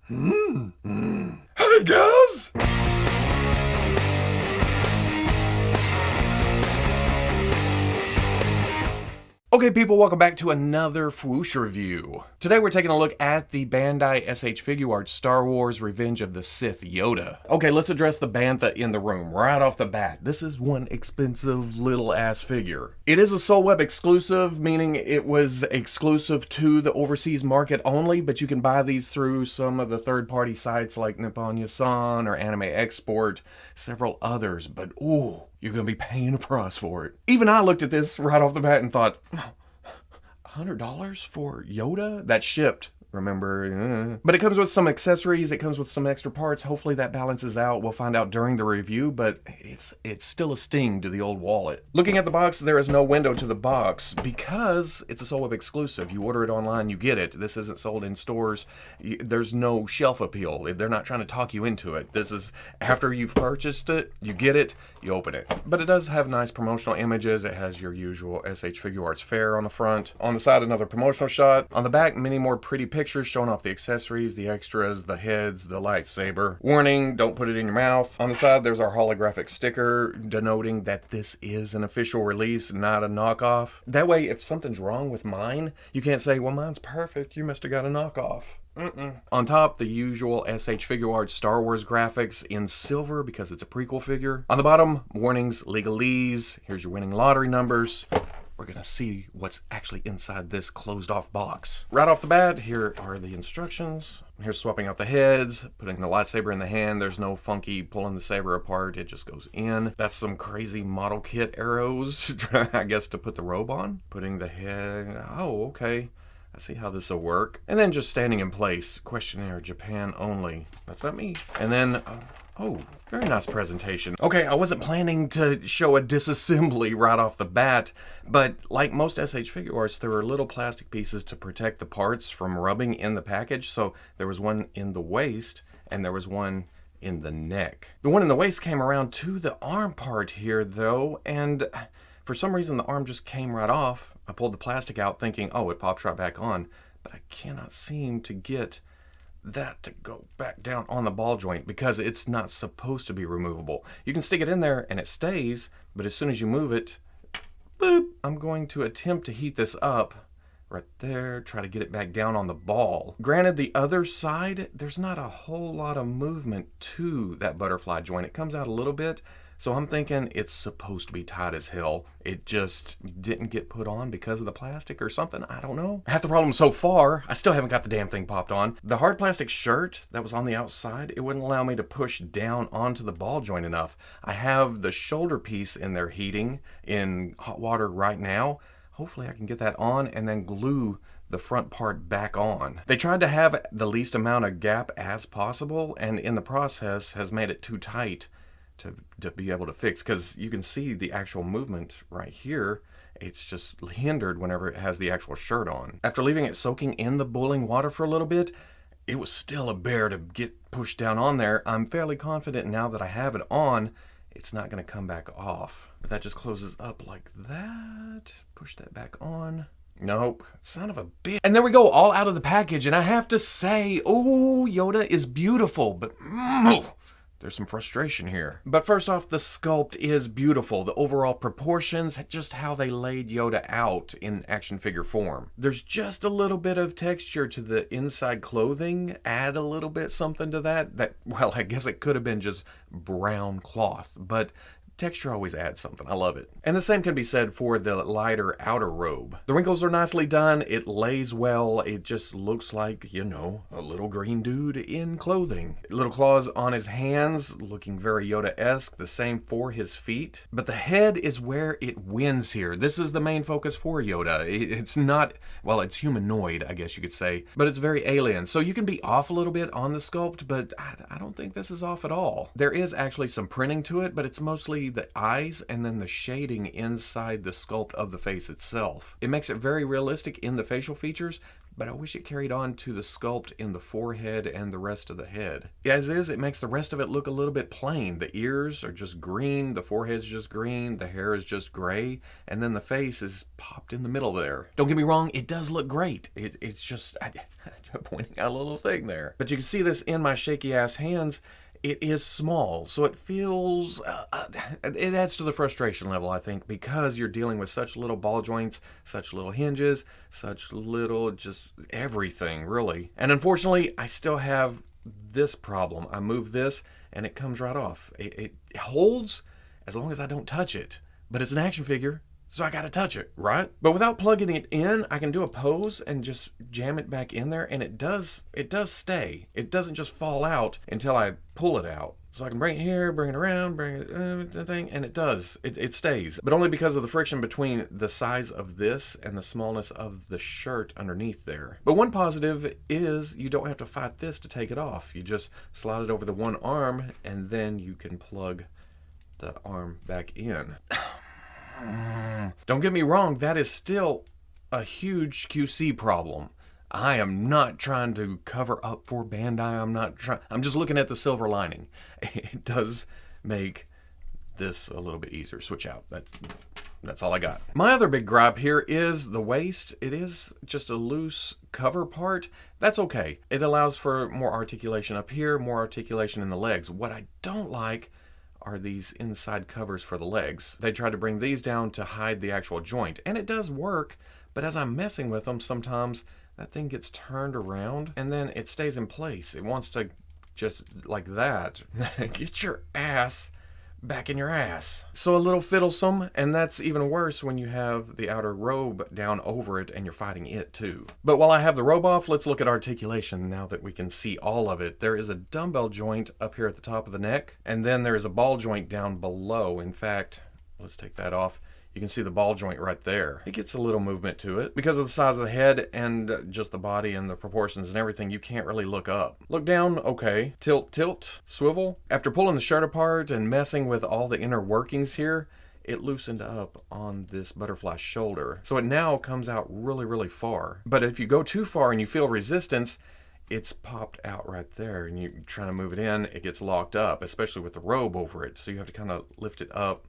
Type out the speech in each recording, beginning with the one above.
Hey guys! Okay people, welcome back to another Fwoosh review. Today we're taking a look at the Bandai S.H. Figuarts Star Wars Revenge of the Sith Yoda. Okay, let's address the bantha in the room right off the bat. This is one expensive little ass figure. It is a Soul Web exclusive, meaning it was exclusive to the overseas market only, but you can buy these through some of the third-party sites like Nippon Yasan or Anime Export, several others, but ooh, you're gonna be paying a price for it. Even I looked at this right off the bat and thought, $100 for Yoda? That's shipped, remember? But it comes with some accessories, it comes with some extra parts. Hopefully that balances out. We'll find out during the review, but it's still a sting to the old wallet. Looking at the box, there is no window to the box because it's a Soul Web exclusive. You order it online, you get it. This isn't sold in stores. There's no shelf appeal. They're not trying to talk you into it. This is after you've purchased it, you get it, you open it. But it does have nice promotional images. It has your usual S.H. Figuarts fare on the front. On the side, another promotional shot. On the back, many more pretty pictures showing off the accessories, the extras, the heads, the lightsaber. Warning, don't put it in your mouth. On the side, there's our holographic sticker denoting that this is an official release, not a knockoff. That way, if something's wrong with mine, you can't say, well, mine's perfect, you must have got a knockoff. On top, the usual S.H. Figuarts Star Wars graphics in silver because it's a prequel figure. On the bottom, warnings, legalese, here's your winning lottery numbers. We're gonna see what's actually inside this closed off box. Right off the bat, here are the instructions. Here's swapping out the heads, putting the lightsaber in the hand. There's no funky pulling the saber apart, it just goes in. That's some crazy model kit arrows, I guess to put the robe on. Putting the head, oh, okay. I see how this will work. And then just standing in place. Questionnaire, Japan only. That's not me. And then, oh, very nice presentation. Okay, I wasn't planning to show a disassembly right off the bat, but like most S.H. Figuarts, there were little plastic pieces to protect the parts from rubbing in the package. So there was one in the waist, and there was one in the neck. The one in the waist came around to the arm part here, though, and for some reason, the arm just came right off. I pulled the plastic out thinking, oh, it pops right back on, but I cannot seem to get that to go back down on the ball joint because it's not supposed to be removable. You can stick it in there and it stays, but as soon as you move it, boop, I'm going to attempt to heat this up right there, try to get it back down on the ball. Granted, the other side, there's not a whole lot of movement to that butterfly joint. It comes out a little bit. So I'm thinking it's supposed to be tight as hell. It just didn't get put on because of the plastic or something. I don't know. Half the problem so far, I still haven't got the damn thing popped on. The hard plastic shirt that was on the outside, it wouldn't allow me to push down onto the ball joint enough. I have the shoulder piece in there heating in hot water right now. Hopefully I can get that on and then glue the front part back on. They tried to have the least amount of gap as possible, and in the process has made it too tight to be able to fix, because you can see the actual movement right here. It's just hindered whenever it has the actual shirt on. After leaving it soaking in the boiling water for a little bit, it was still a bear to get pushed down on there. I'm fairly confident now that I have it on, it's not going to come back off. But that just closes up like that. Push that back on. Nope, son of a bitch. And there we go, all out of the package, and I have to say, oh, Yoda is beautiful, but there's some frustration here. But first off, the sculpt is beautiful. The overall proportions, just how they laid Yoda out in action figure form. There's just a little bit of texture to the inside clothing. Add a little bit something to that. Well, I guess it could have been just brown cloth, but texture always adds something. I love it. And the same can be said for the lighter outer robe. The wrinkles are nicely done. It lays well. It just looks like, you know, a little green dude in clothing. Little claws on his hands, looking very Yoda-esque. The same for his feet. But the head is where it wins here. This is the main focus for Yoda. It's not, well, it's humanoid, I guess you could say, but it's very alien. So you can be off a little bit on the sculpt, but I don't think this is off at all. There is actually some printing to it, but it's mostly the eyes and then the shading inside the sculpt of the face itself. It makes it very realistic in the facial features, but I wish it carried on to the sculpt in the forehead and the rest of the head. As is, it makes the rest of it look a little bit plain. The ears are just green, the forehead's just green, the hair is just gray, and then the face is popped in the middle there. Don't get me wrong, it does look great. It's just, I'm pointing out a little thing there. But you can see this in my shaky ass hands. It is small, so it feels, it adds to the frustration level, I think, because you're dealing with such little ball joints, such little hinges, such little just everything, really. And unfortunately, I still have this problem. I move this, and it comes right off. It holds as long as I don't touch it, but it's an action figure, so I gotta touch it, right? But without plugging it in, I can do a pose and just jam it back in there, and it does stay. It doesn't just fall out until I pull it out. So I can bring it here, bring it around, bring it, and it does. It stays. But only because of the friction between the size of this and the smallness of the shirt underneath there. But one positive is you don't have to fight this to take it off. You just slide it over the one arm, and then you can plug the arm back in. Don't get me wrong, that is still a huge QC problem. I am not trying to cover up for Bandai. I'm just looking at the silver lining. It does make this a little bit easier. Switch out. That's all I got. My other big gripe here is the waist. It is just a loose cover part. That's okay. It allows for more articulation up here, more articulation in the legs. What I don't like are these inside covers for the legs. They try to bring these down to hide the actual joint, and it does work, but as I'm messing with them, sometimes that thing gets turned around and then it stays in place. It wants to just like that. Get your ass back in your ass. So a little fiddlesome, and that's even worse when you have the outer robe down over it and you're fighting it too. But while I have the robe off, let's look at articulation now that we can see all of it. There is a dumbbell joint up here at the top of the neck, and then there is a ball joint down below. In fact, let's take that off. You can see the ball joint right there. It gets a little movement to it. Because of the size of the head and just the body and the proportions and everything, you can't really look up. Look down, okay. Tilt, swivel. After pulling the shirt apart and messing with all the inner workings here, it loosened up on this butterfly shoulder. So it now comes out really, really far. But if you go too far and you feel resistance, it's popped out right there, and you're trying to move it in, it gets locked up, especially with the robe over it. So you have to kind of lift it up,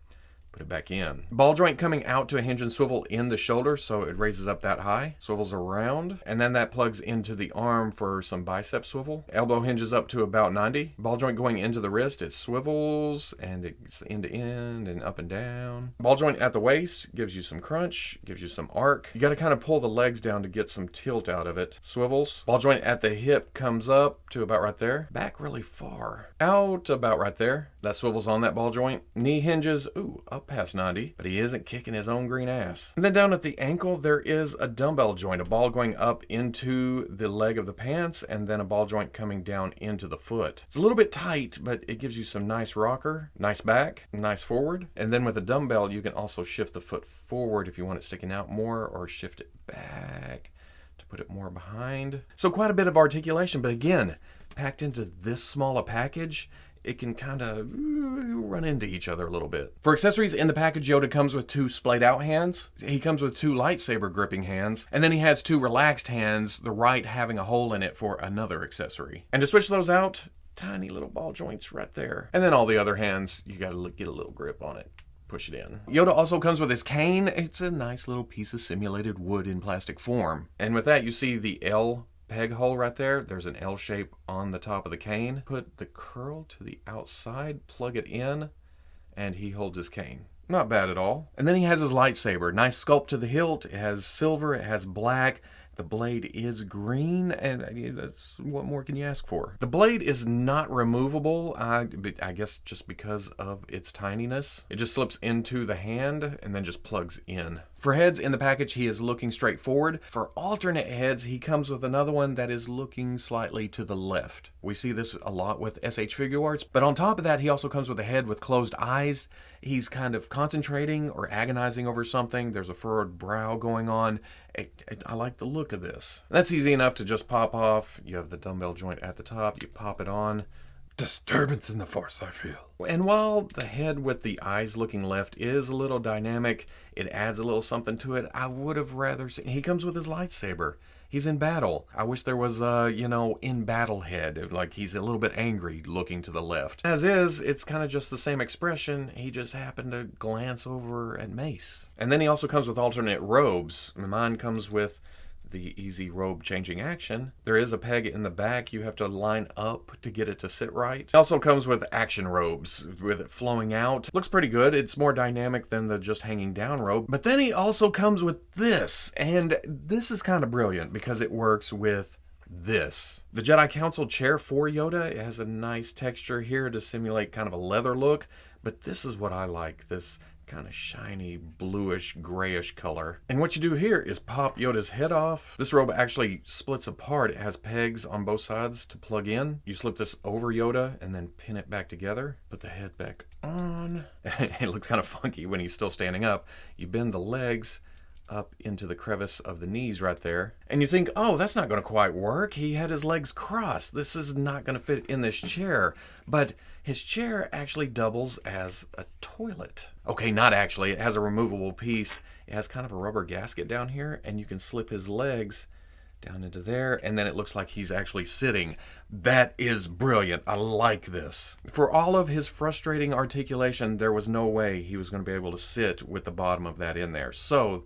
put it back in. Ball joint coming out to a hinge and swivel in the shoulder, so it raises up that high, swivels around, and then that plugs into the arm for some bicep swivel. Elbow hinges up to about 90. Ball joint going into the wrist, it swivels, and it's end to end and up and down. Ball joint at the waist gives you some crunch, gives you some arc. You gotta kind of pull the legs down to get some tilt out of it. Swivels. Ball joint at the hip comes up to about right there. Back really far. Out about right there. That swivels on that ball joint. Knee hinges, ooh, up past 90, but he isn't kicking his own green ass. And then down at the ankle, there is a dumbbell joint, a ball going up into the leg of the pants, and then a ball joint coming down into the foot. It's a little bit tight, but it gives you some nice rocker, nice back, nice forward. And then with a dumbbell, you can also shift the foot forward if you want it sticking out more, or shift it back to put it more behind. So quite a bit of articulation, but again, packed into this small a package, it can kind of run into each other a little bit. For accessories in the package, Yoda comes with 2 splayed out hands. He comes with 2 lightsaber gripping hands. And then he has 2 relaxed hands, the right having a hole in it for another accessory. And to switch those out, tiny little ball joints right there. And then all the other hands, you gotta get a little grip on it. Push it in. Yoda also comes with his cane. It's a nice little piece of simulated wood in plastic form. And with that, you see the L peg hole right there. There's an L shape on the top of the cane. Put the curl to the outside, plug it in, and he holds his cane. Not bad at all. And then he has his lightsaber. Nice sculpt to the hilt. It has silver, it has black. The blade is green, and that's, what more can you ask for? The blade is not removable, I guess just because of its tininess. It just slips into the hand and then just plugs in. For heads in the package, he is looking straight forward. For alternate heads, he comes with another one that is looking slightly to the left. We see this a lot with S.H. Figuarts, but on top of that, he also comes with a head with closed eyes. He's kind of concentrating or agonizing over something. There's a furrowed brow going on. I like the look of this. That's easy enough to just pop off. You have the dumbbell joint at the top. You pop it on. Disturbance in the Force, I feel. And while the head with the eyes looking left is a little dynamic, it adds a little something to it, I would have rather seen... He comes with his lightsaber. He's in battle. I wish there was a, in battle head. Like he's a little bit angry looking to the left. As is, it's kind of just the same expression. He just happened to glance over at Mace. And then he also comes with alternate robes. Mine comes with the easy robe changing action. There is a peg in the back you have to line up to get it to sit right. It also comes with action robes with it flowing out. Looks pretty good. It's more dynamic than the just hanging down robe. But then he also comes with this, and this is kind of brilliant because it works with this. The Jedi Council chair for Yoda, it has a nice texture here to simulate kind of a leather look, but this is what I like, this kind of shiny bluish grayish color. And what you do here is pop Yoda's head off. This robe actually splits apart. It has pegs on both sides to plug in. You slip this over Yoda and then pin it back together. Put the head back on. It looks kind of funky when he's still standing up. You bend the legs up into the crevice of the knees right there. And you think, oh, that's not going to quite work. He had his legs crossed. This is not going to fit in this chair. But his chair actually doubles as a toilet. Okay, not actually. It has a removable piece. It has kind of a rubber gasket down here, and you can slip his legs down into there, and then it looks like he's actually sitting. That is brilliant. I like this. For all of his frustrating articulation, there was no way he was going to be able to sit with the bottom of that in there. So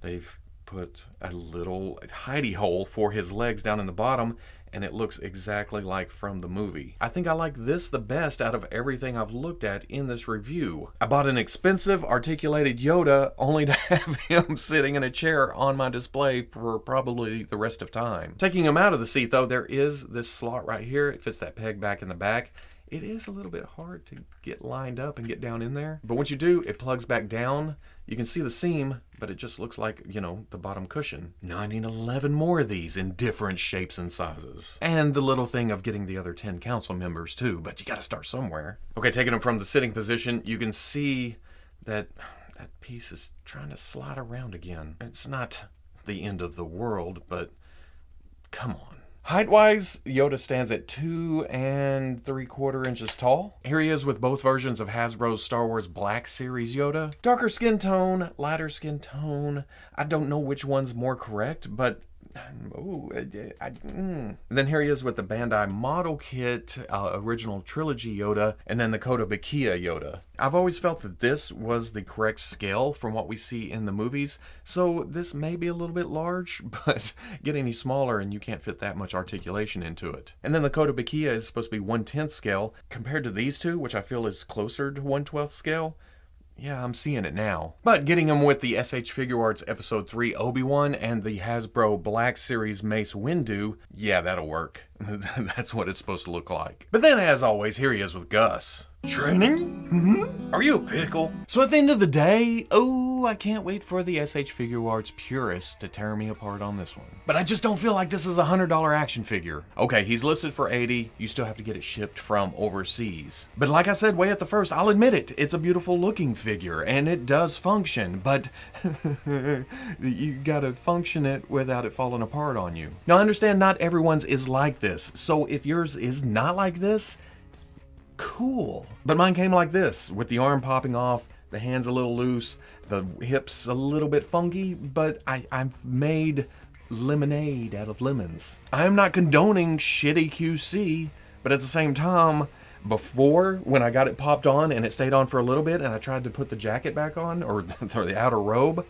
they've put a little hidey hole for his legs down in the bottom, and it looks exactly like from the movie. I think I like this the best out of everything I've looked at in this review. I bought an expensive articulated Yoda only to have him sitting in a chair on my display for probably the rest of time. Taking him out of the seat though, there is this slot right here. It fits that peg back in the back. It is a little bit hard to get lined up and get down in there. But once you do, it plugs back down. You can see the seam, but it just looks like, the bottom cushion. Now I need 11 more of these in different shapes and sizes. And the little thing of getting the other 10 council members too, but you gotta start somewhere. Okay, taking them from the sitting position, you can see that that piece is trying to slide around again. It's not the end of the world, but come on. Height-wise, Yoda stands at 2 3/4 inches tall. Here he is with both versions of Hasbro's Star Wars Black Series Yoda. Darker skin tone, lighter skin tone. I don't know which one's more correct, but Then here he is with the Bandai model kit, original trilogy Yoda, and then the Kotobukiya Yoda. I've always felt that this was the correct scale from what we see in the movies, so this may be a little bit large, but get any smaller and you can't fit that much articulation into it. And then the Kotobukiya is supposed to be 1/10 scale, compared to these two, which I feel is closer to 1/12 scale. Yeah, I'm seeing it now. But getting him with the S.H. Figuarts Episode 3 Obi-Wan and the Hasbro Black Series Mace Windu, yeah, that'll work. That's what it's supposed to look like. But then, as always, here he is with Gus. Training? Are you a pickle? So at the end of the day, I can't wait for the S.H. Figuarts purists to tear me apart on this one. But I just don't feel like this is a $100 action figure. Okay, he's listed for $80. You still have to get it shipped from overseas. But like I said way at the first, I'll admit it. It's a beautiful looking figure, and it does function, but you gotta function it without it falling apart on you. Now, I understand not everyone's is like this, so if yours is not like this, cool. But mine came like this, with the arm popping off, the hands a little loose, the hips a little bit funky, but I've made lemonade out of lemons. I am not condoning shitty QC, but at the same time, before, when I got it popped on and it stayed on for a little bit and I tried to put the jacket back on, or the outer robe,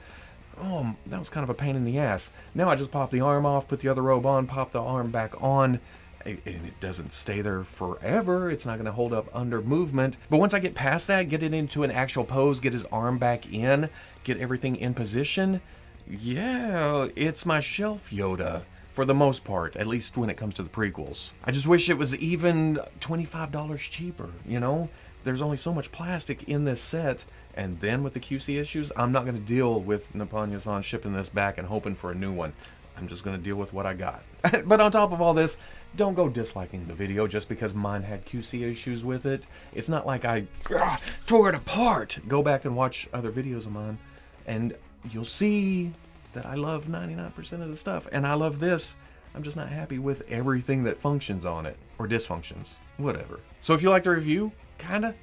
that was kind of a pain in the ass. Now I just pop the arm off, put the other robe on, pop the arm back on, and it doesn't stay there forever. It's not going to hold up under movement. But once I get past that, get it into an actual pose, get his arm back in, get everything in position, yeah, it's my shelf Yoda. For the most part, at least when it comes to the prequels. I just wish it was even $25 cheaper, There's only so much plastic in this set, and then with the QC issues, I'm not going to deal with Nippon-san shipping this back and hoping for a new one. I'm just going to deal with what I got. But on top of all this, don't go disliking the video just because mine had QC issues with it. It's not like I tore it apart. Go back and watch other videos of mine, and you'll see that I love 99% of the stuff, and I love this. I'm just not happy with everything that functions on it, or dysfunctions, whatever. So if you like the review, kinda,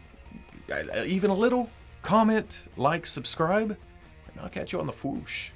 even a little, comment, like, subscribe, and I'll catch you on the Fwoosh.